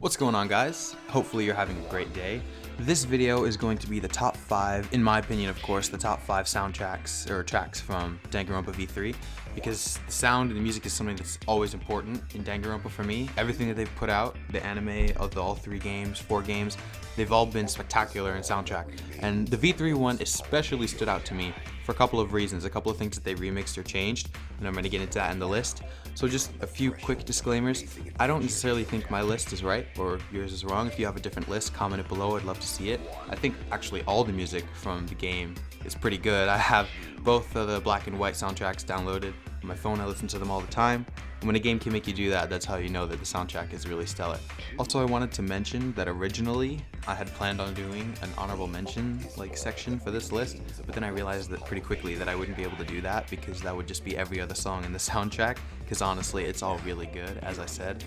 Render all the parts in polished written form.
What's going on, guys? Hopefully you're having a great day. This video is going to be the top 5, in my opinion of course, the top 5 soundtracks or tracks from Danganronpa V3, because the sound and the music is something that's always important in Danganronpa for me. Everything that they've put out, the anime of all 4 games, they've all been spectacular in soundtrack. And the V3 one especially stood out to me for a couple of reasons, a couple of things that they remixed or changed, and I'm going to get into that in the list. So just a few quick disclaimers. I don't necessarily think my list is right or yours is wrong. If you have a different list, comment it below. I'd love to see it. I think actually all the music from the game is pretty good. I have both of the black and white soundtracks downloaded on my phone. I listen to them all the time. And when a game can make you do that, that's how you know that the soundtrack is really stellar. Also, I wanted to mention that originally I had planned on doing an honorable mention section for this list, but then I realized that pretty quickly that I wouldn't be able to do that because that would just be every other song in the soundtrack, because honestly it's all really good, as I said.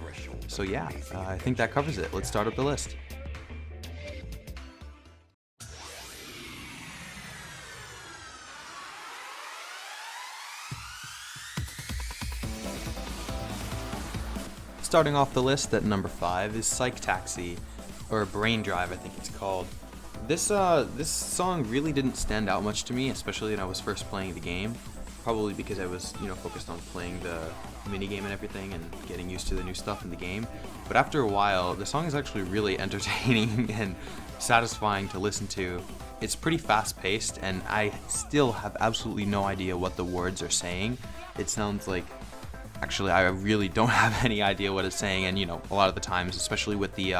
So yeah, I think that covers it. Let's start up the list. Starting off the list at number 5 is Psych Taxi, or Brain Drive I think it's called. This song really didn't stand out much to me, especially when I was first playing the game. Probably because I was, focused on playing the minigame and everything and getting used to the new stuff in the game. But after a while, the song is actually really entertaining and satisfying to listen to. It's pretty fast-paced, and I still have absolutely no idea what the words are saying. It sounds like... Actually, I really don't have any idea what it's saying, and a lot of the times, especially with the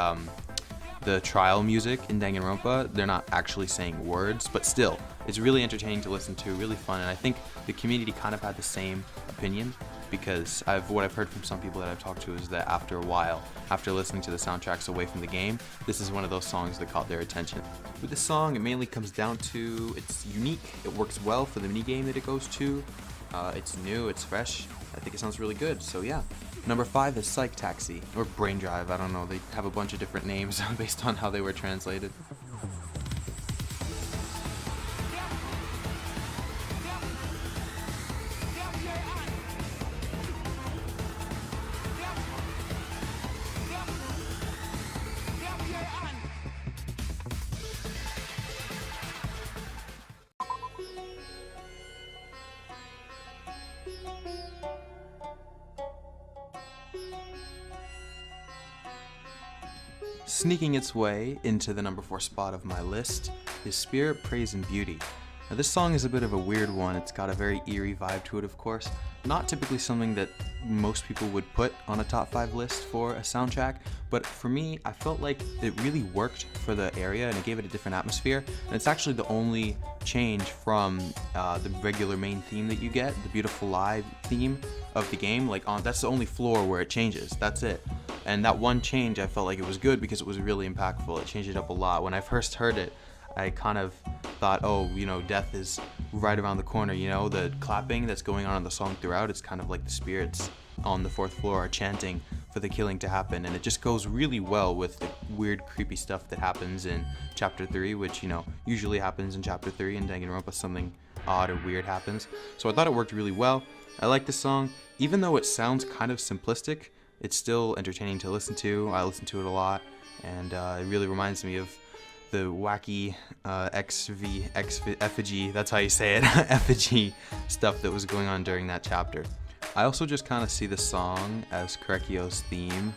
trial music in Danganronpa, they're not actually saying words, but still, it's really entertaining to listen to, really fun, and I think the community kind of had the same opinion, because what I've heard from some people that I've talked to is that after a while, after listening to the soundtracks away from the game, this is one of those songs that caught their attention. With this song, it mainly comes down to it's unique, it works well for the minigame that it goes to, it's new, it's fresh. I think it sounds really good, so yeah. Number 5 is Psych Taxi, or Brain Drive, I don't know, they have a bunch of different names based on how they were translated. Sneaking its way into the number 4 spot of my list is Spirit, Praise, and Beauty. Now this song is a bit of a weird one. It's got a very eerie vibe to it, of course. Not typically something that most people would put on a top 5 list for a soundtrack, but for me, I felt like it really worked for the area and it gave it a different atmosphere. And it's actually the only change from the regular main theme that you get, the Beautiful Lie theme of the game. That's the only floor where it changes. That's it. And that one change, I felt like it was good because it was really impactful. It changed it up a lot. When I first heard it, I kind of thought, oh, death is right around the corner, the clapping that's going on in the song throughout, it's kind of like the spirits on the 4th floor are chanting for the killing to happen, and it just goes really well with the weird, creepy stuff that happens in Chapter 3, which, usually happens in Chapter 3 in Danganronpa, something odd or weird happens. So I thought it worked really well. I like this song. Even though it sounds kind of simplistic, it's still entertaining to listen to. I listen to it a lot, and it really reminds me of the wacky effigy, that's how you say it, effigy stuff that was going on during that chapter. I also just kind of see the song as Korekiyo's theme.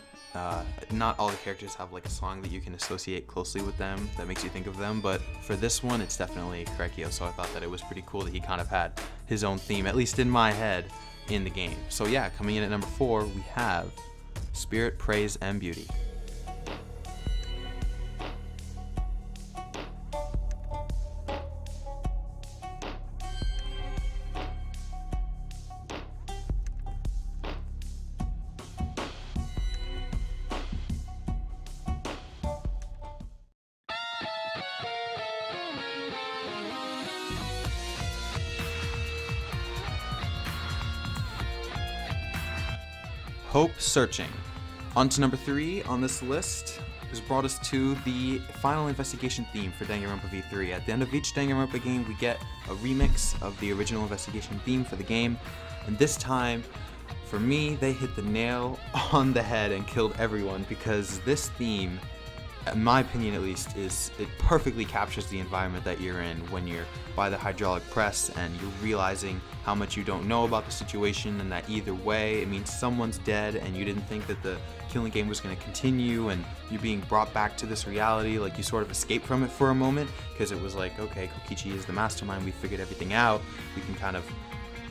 Not all the characters have a song that you can associate closely with them that makes you think of them, but for this one it's definitely Korekiyo, so I thought that it was pretty cool that he kind of had his own theme, at least in my head, in the game. So yeah, coming in at number 4 we have Spirit, Praise, and Beauty. Hope Searching. On to number 3 on this list has brought us to the final investigation theme for Danganronpa V3. At the end of each Danganronpa game, we get a remix of the original investigation theme for the game, and this time For me, they hit the nail on the head and killed everyone, because this theme, in my opinion at least, it perfectly captures the environment that you're in when you're by the hydraulic press and you're realizing how much you don't know about the situation, and that either way it means someone's dead and you didn't think that the killing game was going to continue, and you're being brought back to this reality. Like, you sort of escape from it for a moment, because it was like, okay, Kokichi is the mastermind, we figured everything out, we can kind of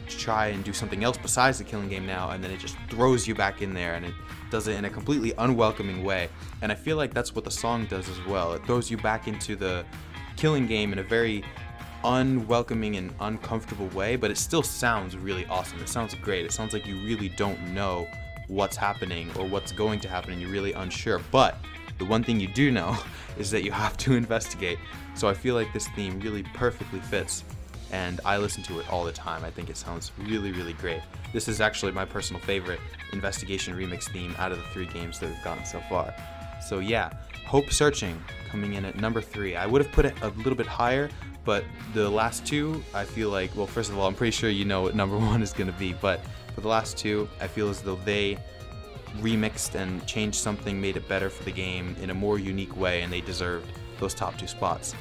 try and do something else besides the killing game now, and then it just throws you back in there, and it does it in a completely unwelcoming way. And I feel like that's what the song does as well. It throws you back into the killing game in a very unwelcoming and uncomfortable way, but it still sounds really awesome. It sounds great. It sounds like you really don't know what's happening or what's going to happen, and you're really unsure. But the one thing you do know is that you have to investigate. So I feel like this theme really perfectly fits, and I listen to it all the time. I think it sounds really, really great. This is actually my personal favorite investigation remix theme out of the 3 games that we've gotten so far. So yeah, Hope Searching coming in at number 3. I would have put it a little bit higher, but the last 2, I feel like, well, first of all, I'm pretty sure you know what number 1 is going to be, but for the last 2, I feel as though they remixed and changed something, made it better for the game in a more unique way, and they deserved those top 2 spots.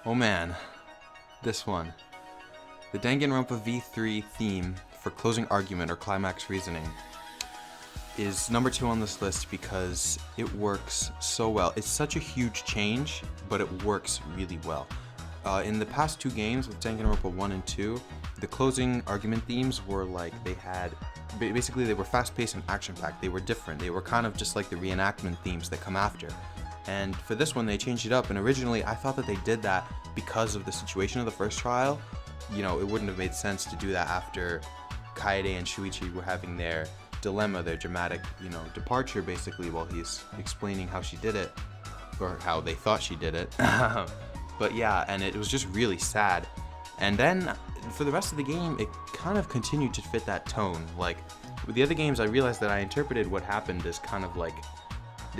Oh man, this one. The Danganronpa V3 theme for Closing Argument or Climax Reasoning is number 2 on this list because it works so well. It's such a huge change, but it works really well. In the past 2 games with Danganronpa 1 and 2, the closing argument themes were like, basically they were fast-paced and action-packed. They were different. They were kind of just like the reenactment themes that come after. And for this one, they changed it up, and originally I thought that they did that because of the situation of the first trial. You know, it wouldn't have made sense to do that after Kaede and Shuichi were having their dilemma, their dramatic, departure, basically, while he's explaining how she did it, or how they thought she did it. But yeah, and it was just really sad. And then, for the rest of the game, it kind of continued to fit that tone. Like, with the other games, I realized that I interpreted what happened as kind of like,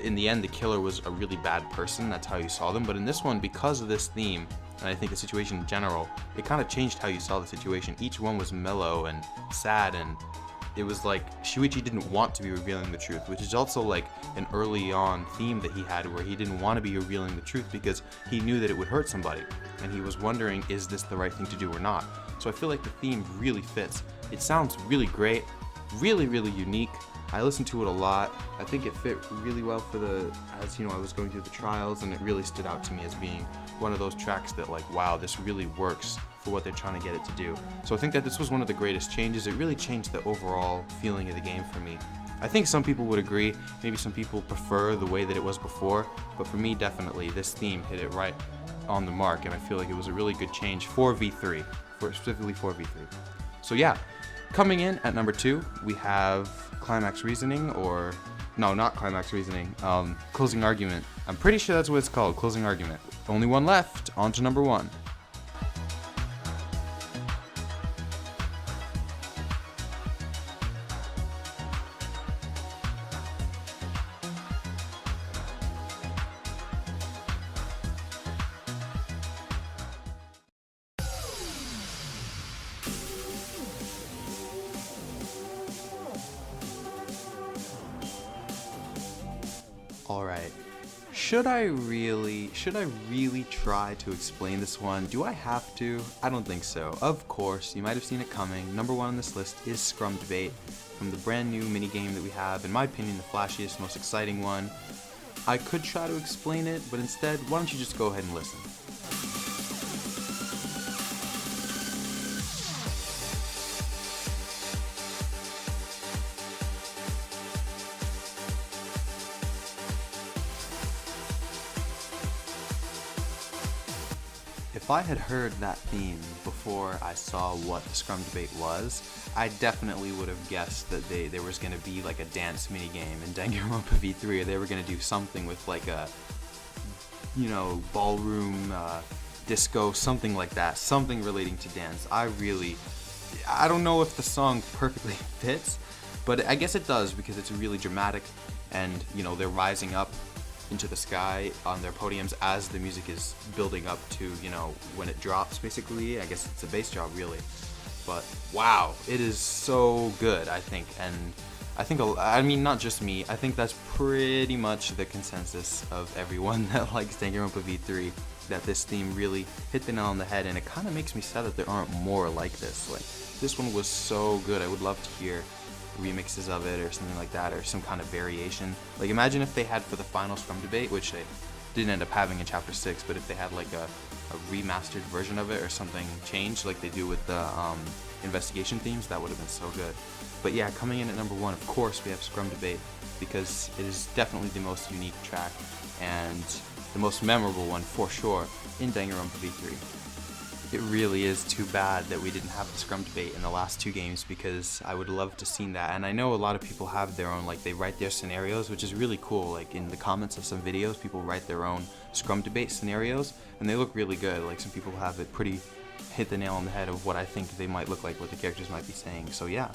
in the end, the killer was a really bad person. That's how you saw them. But in this one, because of this theme, and I think the situation in general, it kind of changed how you saw the situation. Each one was mellow and sad, and it was like Shuichi didn't want to be revealing the truth, which is also like an early on theme that he had, where he didn't want to be revealing the truth because he knew that it would hurt somebody, and he was wondering, is this the right thing to do or not? So I feel like the theme really fits. It sounds really great, really, really unique. I listened to it a lot. I think it fit really well for I was going through the trials, and it really stood out to me as being one of those tracks that, like, wow, this really works for what they're trying to get it to do. So I think that this was one of the greatest changes. It really changed the overall feeling of the game for me. I think some people would agree, maybe some people prefer the way that it was before, but for me, definitely, this theme hit it right on the mark, and I feel like it was a really good change for V3, specifically for V3. So yeah, coming in at number 2, we have Climax Reasoning, or no, not Climax Reasoning, Closing Argument. I'm pretty sure that's what it's called, Closing Argument. Only one left, on to number 1. Alright, should I really try to explain this one? Do I have to? I don't think so. Of course, you might have seen it coming. Number 1 on this list is Scrum Debate, from the brand new minigame that we have, in my opinion, the flashiest, most exciting one. I could try to explain it, but instead, why don't you just go ahead and listen? If I had heard that theme before I saw what the Scrum Debate was, I definitely would have guessed that there was going to be like a dance minigame in Danganronpa V3, or they were going to do something with like a, you know, ballroom, disco, something like that, something relating to dance. I don't know if the song perfectly fits, but I guess it does because it's really dramatic, and you know, they're rising up into the sky on their podiums as the music is building up to, you know, when it drops basically. I guess it's a bass drop really, but wow, it is so good, I think. And I mean, not just me, I think that's pretty much the consensus of everyone that likes Danganronpa V3, that this theme really hit the nail on the head, and it kind of makes me sad that there aren't more like this. Like, this one was so good. I would love to hear remixes of it or something like that, or some kind of variation. Like, imagine if they had for the final Scrum Debate, which they didn't end up having in Chapter 6, but if they had like a remastered version of it or something changed like they do with the investigation themes, that would have been so good. But yeah, coming in at number 1, of course, we have Scrum Debate, because it is definitely the most unique track and the most memorable one for sure in Danganronpa V3. It really is too bad that we didn't have the Scrum Debate in the last 2 games, because I would love to seen that. And I know a lot of people have their own, like, they write their scenarios, which is really cool. Like, in the comments of some videos, people write their own Scrum Debate scenarios, and they look really good. Like, some people have it pretty hit the nail on the head of what I think they might look like, what the characters might be saying. So yeah,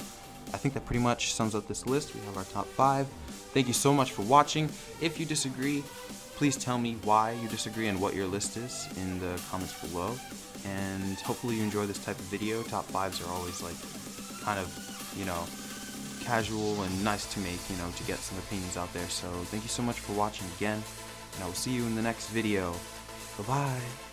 I think that pretty much sums up this list. We have our top 5. Thank you so much for watching. If you disagree, please tell me why you disagree and what your list is in the comments below. And hopefully you enjoy this type of video. Top 5s are always like kind of, you know, casual and nice to make, you know, to get some opinions out there. So thank you so much for watching again, and I will see you in the next video. Bye-bye.